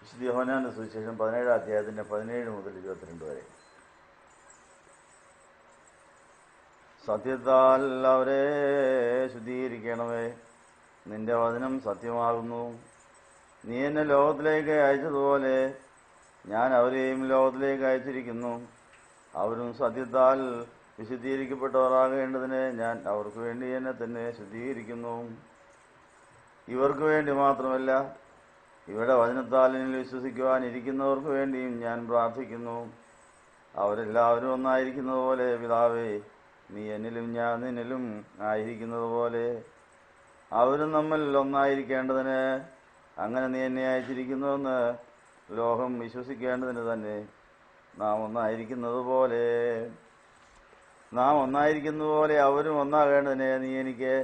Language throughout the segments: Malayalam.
വിശുദ്ധ യോഹന്നാന്റെ സുവിശേഷം 17 അധ്യായത്തിന്റെ 17 മുതൽ 22 വരെ. സത്യത്താൽ അവരെ ശുദ്ധീകരിക്കണമേ, നിന്റെ വചനം സത്യമാകുന്നു. നീ എന്നെ ലോകത്തിലേക്ക് അയച്ചതുപോലെ ഞാൻ അവരെയും ലോകത്തിലേക്ക് അയച്ചിരിക്കുന്നു. അവരും സത്യത്താൽ വിശുദ്ധീകരിക്കപ്പെട്ടവരാകേണ്ടതിന് ഞാൻ അവർക്ക് വേണ്ടി എന്നെ തന്നെ ശുദ്ധീകരിക്കുന്നു. ഇവർക്ക് വേണ്ടി മാത്രമല്ല, ഇവരുടെ വചനത്താൽ എന്നിൽ വിശ്വസിക്കുവാനിരിക്കുന്നവർക്ക് വേണ്ടിയും ഞാൻ പ്രാർത്ഥിക്കുന്നു. അവരെല്ലാവരും ഒന്നായിരിക്കുന്നത് പോലെ പിതാവേ, നീ എന്നിലും ഞാൻ നിന്നിലും ആയിരിക്കുന്നത് പോലെ അവരും നമ്മൾ ഒന്നായിരിക്കേണ്ടതിന്, അങ്ങനെ നീ എന്നെ അയച്ചിരിക്കുന്നുവെന്ന് ലോകം വിശ്വസിക്കേണ്ടതിന് തന്നെ നാം ഒന്നായിരിക്കുന്നത് പോലെ അവരും ഒന്നാകേണ്ടതിന് നീ എനിക്ക്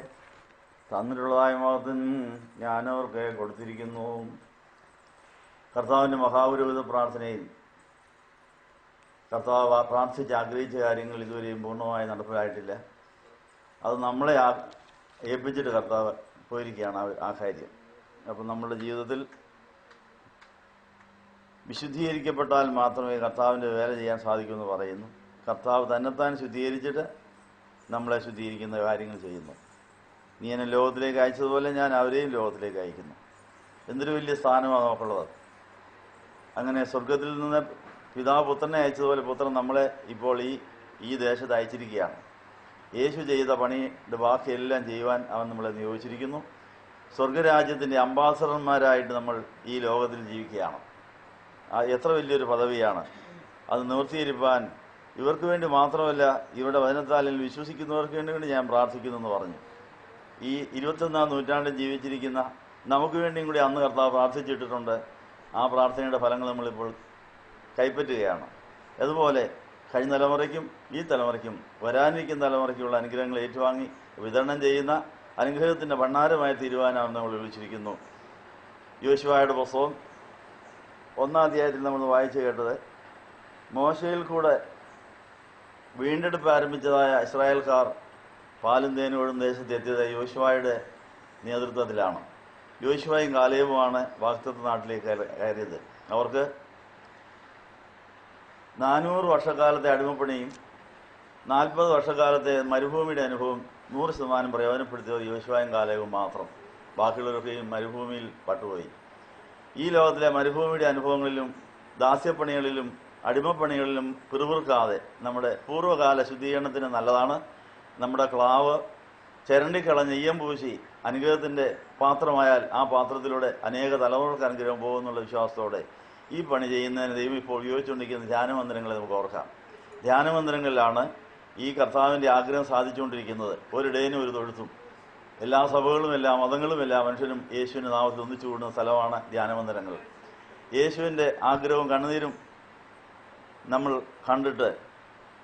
തന്നിട്ടുള്ളതായ മഹത്വം ഞാൻ അവർക്ക് കൊടുത്തിരിക്കുന്നു. കർത്താവിൻ്റെ മഹാപുരോഹിത പ്രാർത്ഥനയിൽ കർത്താവ് പ്രാർത്ഥിച്ച് ആഗ്രഹിച്ച കാര്യങ്ങൾ ഇതുവരെയും പൂർണ്ണമായി നടപ്പിലായിട്ടില്ല. അത് നമ്മളെ ഏൽപ്പിച്ചിട്ട് കർത്താവ് പോയിരിക്കുകയാണ് ആ കാര്യം. അപ്പം നമ്മളുടെ ജീവിതത്തിൽ വിശുദ്ധീകരിക്കപ്പെട്ടാൽ മാത്രമേ കർത്താവിൻ്റെ വേല ചെയ്യാൻ സാധിക്കുമെന്ന് പറയുന്നു. കർത്താവ് തന്നെത്താൻ ശുദ്ധീകരിച്ചിട്ട് നമ്മളെ ശുദ്ധീകരിക്കുന്ന കാര്യങ്ങൾ ചെയ്യുന്നു. നീ എന്നെ ലോകത്തിലേക്ക് അയച്ചതുപോലെ ഞാൻ അവരെയും ലോകത്തിലേക്ക് അയക്കുന്നു. എന്തൊരു വലിയ സ്ഥാനമാണ് നമുക്കുള്ളത്. അങ്ങനെ സ്വർഗത്തിൽ നിന്ന് പിതാവ് പുത്രനെ അയച്ചതുപോലെ പുത്രൻ നമ്മളെ ഇപ്പോൾ ഈ ദേശത്ത് അയച്ചിരിക്കുകയാണ്. യേശു ചെയ്ത പണിയുടെ ബാക്കിയെല്ലാം ചെയ്യുവാൻ അവൻ നമ്മളെ നിയോഗിച്ചിരിക്കുന്നു. സ്വർഗരാജ്യത്തിൻ്റെ അംബാസഡർമാരായിട്ട് നമ്മൾ ഈ ലോകത്തിൽ ജീവിക്കുകയാണ്. എത്ര വലിയൊരു പദവിയാണ് അത്! നിവൃത്തിയിരിക്കാൻ ഇവർക്ക് വേണ്ടി മാത്രമല്ല, ഇവരുടെ വചനത്താലിൽ വിശ്വസിക്കുന്നവർക്ക് വേണ്ടി ഞാൻ പ്രാർത്ഥിക്കുന്നു എന്ന് പറഞ്ഞു. ഈ 21-ാം നൂറ്റാണ്ടിൽ ജീവിച്ചിരിക്കുന്ന നമുക്ക് വേണ്ടിയും കൂടി അന്ന് കർത്താവ് പ്രാർത്ഥിച്ചിട്ടിട്ടുണ്ട്. ആ പ്രാർത്ഥനയുടെ ഫലങ്ങൾ നമ്മളിപ്പോൾ കൈപ്പറ്റുകയാണ്. അതുപോലെ കഴിഞ്ഞ തലമുറയ്ക്കും ഈ തലമുറയ്ക്കും വരാനിരിക്കുന്ന തലമുറയ്ക്കുള്ള അനുഗ്രഹങ്ങൾ ഏറ്റുവാങ്ങി വിതരണം ചെയ്യുന്ന അനുഗ്രഹത്തിൻ്റെ ഭണ്ഡാരമായി തീരുവാനാണ് നമ്മൾ വിളിച്ചിരിക്കുന്നു. യോശുവയുടെ പുസ്തകം 1-ാം അധ്യായത്തിൽ നമ്മൾ വായിച്ചു കേട്ടത്, മോശയിൽ കൂടെ വീണ്ടെടുപ്പ് ആരംഭിച്ചതായ ഇസ്രായേൽക്കാർ പാലും തേനും ദേശത്ത് എത്തിയത് യോശുവയുടെ നേതൃത്വത്തിലാണ്. യോശുവയും കാലേബുമാണ് വാഗ്ദത്ത നാട്ടിലേക്ക് കയറിയത്. അവർക്ക് 400 വർഷക്കാലത്തെ അടിമപ്പണിയും 40 വർഷക്കാലത്തെ മരുഭൂമിയുടെ അനുഭവം 100% പ്രയോജനപ്പെടുത്തിയവർ യോശുവയും കാലേബും മാത്രം. ബാക്കിയുള്ളവരൊക്കെയും മരുഭൂമിയിൽ പട്ടുപോയി. ഈ ലോകത്തിലെ മരുഭൂമിയുടെ അനുഭവങ്ങളിലും ദാസ്യപ്പണികളിലും അടിമപ്പണികളിലും പിറുപിറുക്കാതെ നമ്മുടെ പൂർവ്വകാല ശുദ്ധീകരണത്തിന് നല്ലതാണ്. നമ്മുടെ ക്ലാവ് ചിരണ്ടിക്കളഞ്ഞ ഈയം പൂശി അനുഗ്രഹത്തിൻ്റെ പാത്രമായാൽ ആ പാത്രത്തിലൂടെ അനേക തലമുറകൾക്ക് അനുഗ്രഹം പോകുന്നുള്ള വിശ്വാസത്തോടെ ഈ പണി ചെയ്യുന്നതിന് ദൈവം ഇപ്പോൾ ഉപയോഗിച്ചുകൊണ്ടിരിക്കുന്ന ധ്യാനമന്ദിരങ്ങളെ നമുക്ക് ഓർക്കാം. ധ്യാനമന്ദിരങ്ങളിലാണ് ഈ കർത്താവിൻ്റെ ആഗ്രഹം സാധിച്ചുകൊണ്ടിരിക്കുന്നത്. ഒരിടയനും ഒരു തൊഴുത്തും. എല്ലാ സഭകളും എല്ലാ മതങ്ങളും എല്ലാ മനുഷ്യരും യേശുവിൻ്റെ നാമത്തിൽ ഒന്നിച്ചു കൂടുന്ന സ്ഥലമാണ് ധ്യാനമന്ദിരങ്ങൾ. യേശുവിൻ്റെ ആഗ്രഹവും കണ്ണുനീരും നമ്മൾ കണ്ടിട്ട്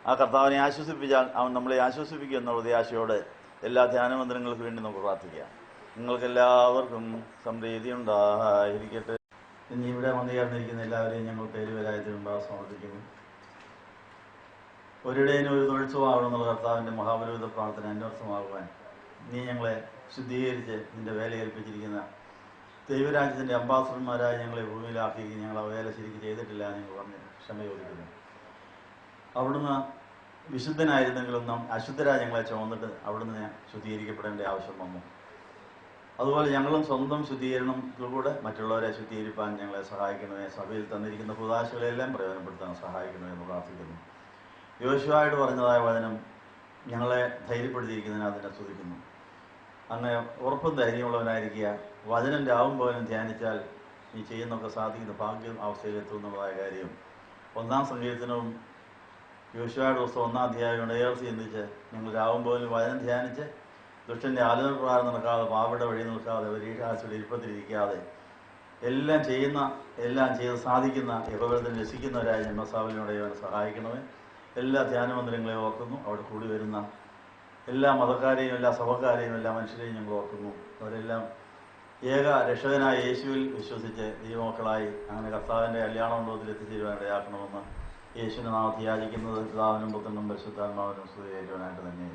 ആ കർത്താവിനെ ആശ്വസിപ്പിച്ചാൽ അവൻ നമ്മളെ ആശ്വസിപ്പിക്കുക എന്നുള്ള ഉദ്ദേശയോടെ എല്ലാ ധ്യാനമന്ദിരങ്ങൾക്ക് വേണ്ടി നമുക്ക് പ്രാർത്ഥിക്കാം. നിങ്ങൾക്കെല്ലാവർക്കും സമൃദ്ധി ഉണ്ടായിരിക്കട്ടെ. ഇനി ഇവിടെ വന്നുചേർന്നിരിക്കുന്ന എല്ലാവരെയും ഞങ്ങൾ പേരുവരായത്തിൽ ഉണ്ടാകാൻ സമർപ്പിക്കുന്നു. ഒരിടയനും ഒരു തൊഴിൽസുമാകണമെന്നുള്ള കർത്താവിൻ്റെ മഹാപുരോഹിത പ്രാർത്ഥന അന്വർത്ഥമാകുവാൻ നീ ഞങ്ങളെ ശുദ്ധീകരിച്ച് നിന്റെ വേല ഏൽപ്പിച്ചിരിക്കുന്ന ദൈവരാജ്യത്തിൻ്റെ അംബാസഡർമാരായി ഞങ്ങളെ ഭൂമിയിലാക്കിയിരിക്കും. ഞങ്ങൾ ആ വേല ശരിക്കും ചെയ്തിട്ടില്ല എന്ന് പറഞ്ഞ് ക്ഷമ ചോദിക്കുന്നു. അവിടുന്ന് വിശുദ്ധനായിരുന്നെങ്കിലും നാം അശുദ്ധരായി ഞങ്ങളെ ചുമന്നിട്ട് അവിടുന്ന് ശുദ്ധീകരിക്കപ്പെടേണ്ട ആവശ്യം വന്നു. അതുപോലെ ഞങ്ങളും സ്വന്തം ശുദ്ധീകരണത്തിലൂടെ മറ്റുള്ളവരെ ശുദ്ധീകരിപ്പാൻ ഞങ്ങളെ സഹായിക്കണമേ. സഭയിൽ തന്നിരിക്കുന്ന പുതാശകളെല്ലാം പ്രയോജനപ്പെടുത്താൻ സഹായിക്കണമേ എന്ന് പ്രാർത്ഥിക്കുന്നു. യോശുവയോട് പറഞ്ഞതായ വചനം ഞങ്ങളെ ധൈര്യപ്പെടുത്തിയിരിക്കുന്നതിന് അതിനെ സ്തുതിക്കുന്നു. അങ്ങനെ ഉറപ്പും ധൈര്യമുള്ളവനായിരിക്കുക. വചനം രാവും പോലും ധ്യാനിച്ചാൽ ഈ ചെയ്യുന്നൊക്കെ സാധിക്കുന്ന ഭാഗ്യം അവസ്ഥയിലെത്തുന്നതായ കാര്യം 1-ാം സങ്കീർത്തനവും യോശുവയുടെ പുസ്തകം 1-ാം അധ്യായം ഏറെ ചിന്തിച്ച് ഞങ്ങൾ രാവും പോലും വചനം ധ്യാനിച്ച് ദുഷ്ടൻ്റെ ആലോചന പ്രകാരം നടക്കാതെ, പാവയുടെ വഴി നിൽക്കാതെ, പരീക്ഷാശയുടെ ഇരിപ്പത്തിലിരിക്കാതെ എല്ലാം ചെയ്ത് സാധിക്കുന്ന യഹോവയിൽ രസിക്കുന്നവരായ ജന്മസാവലിനോടെ അവനെ സഹായിക്കണമേ. എല്ലാ ധ്യാനമന്ദിരങ്ങളെയും ഓർക്കുന്നു. അവിടെ കൂടി വരുന്ന എല്ലാ മതക്കാരെയും എല്ലാ സഭക്കാരെയും എല്ലാ മനുഷ്യരെയും ഞങ്ങൾ ഓർക്കുന്നു. അവരെല്ലാം ഏക രക്ഷകനായ യേശുവിൽ വിശ്വസിച്ച് ദൈവമക്കളായി അങ്ങനെ കർത്താവിൻ്റെ കല്യാണ മണ്ഡപത്തിൽ എത്തിച്ചേരുവാൻ ഇടയാക്കണമെന്ന് യേശുവിൻ്റെ നാമത്തിൽ യാചിക്കുന്നത് പിതാവിനും പുത്രനും പരിശുദ്ധാത്മാവിനും സ്തുതിയേറ്റുവാനായിട്ട് തന്നെ.